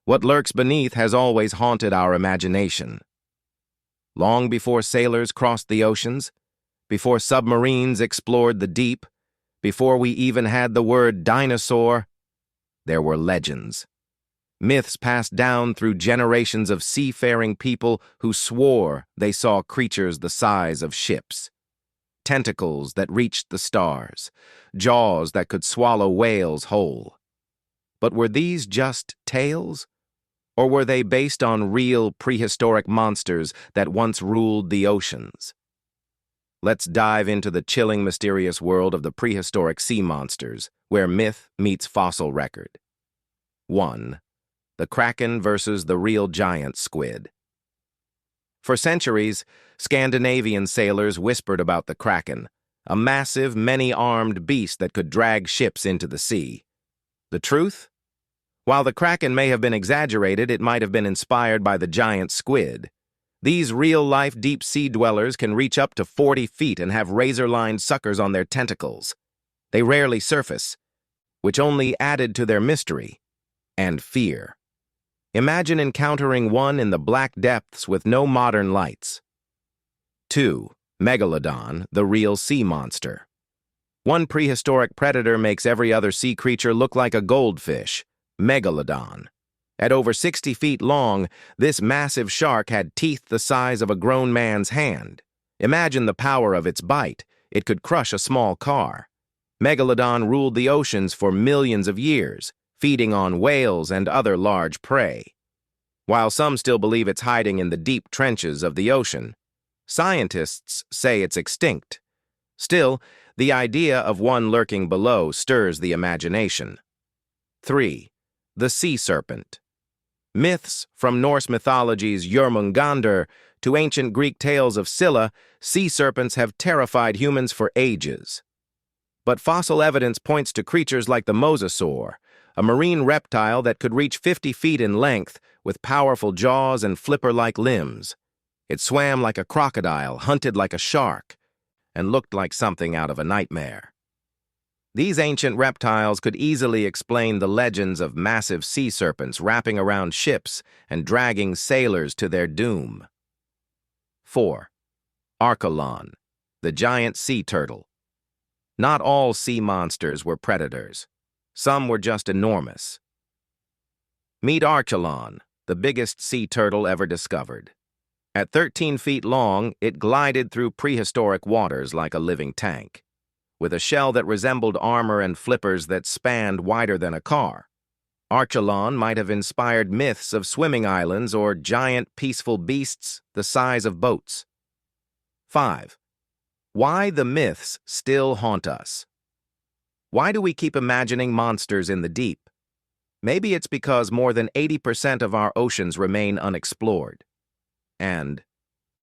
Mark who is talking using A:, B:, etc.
A: What lurks beneath has always haunted our imagination. Long before sailors crossed the oceans, before submarines explored the deep, before we even had the word dinosaur, there were legends. Myths passed down through generations of seafaring people who swore they saw creatures the size of ships. Tentacles that reached the stars, jaws that could swallow whales whole. But were these just tales? Or were they based on real prehistoric monsters that once ruled the oceans? Let's dive into the chilling, mysterious world of the prehistoric sea monsters, where myth meets fossil record. 1. The Kraken versus the real giant squid. For centuries, Scandinavian sailors whispered about the Kraken, a massive, many-armed beast that could drag ships into the sea. The truth? While the Kraken may have been exaggerated, it might have been inspired by the giant squid. These real-life deep-sea dwellers can reach up to 40 feet and have razor-lined suckers on their tentacles. They rarely surface, which only added to their mystery and fear. Imagine encountering one in the black depths with no modern lights. 2. Megalodon, the real sea monster. One prehistoric predator makes every other sea creature look like a goldfish, Megalodon. At over 60 feet long, this massive shark had teeth the size of a grown man's hand. Imagine the power of its bite. It could crush a small car. Megalodon ruled the oceans for millions of years, feeding on whales and other large prey. While some still believe it's hiding in the deep trenches of the ocean, scientists say it's extinct. Still, the idea of one lurking below stirs the imagination. 3. The sea serpent. Myths from Norse mythology's Jörmungandr to ancient Greek tales of Scylla, sea serpents have terrified humans for ages. But fossil evidence points to creatures like the mosasaur, a marine reptile that could reach 50 feet in length with powerful jaws and flipper-like limbs. It swam like a crocodile, hunted like a shark, and looked like something out of a nightmare. These ancient reptiles could easily explain the legends of massive sea serpents wrapping around ships and dragging sailors to their doom. 4. Archelon, the giant sea turtle. Not all sea monsters were predators. Some were just enormous. Meet Archelon, the biggest sea turtle ever discovered. At 13 feet long, it glided through prehistoric waters like a living tank. With a shell that resembled armor and flippers that spanned wider than a car, Archelon might have inspired myths of swimming islands or giant, peaceful beasts the size of boats. 5. Why the myths still haunt us. Why do we keep imagining monsters in the deep? Maybe it's because more than 80% of our oceans remain unexplored. And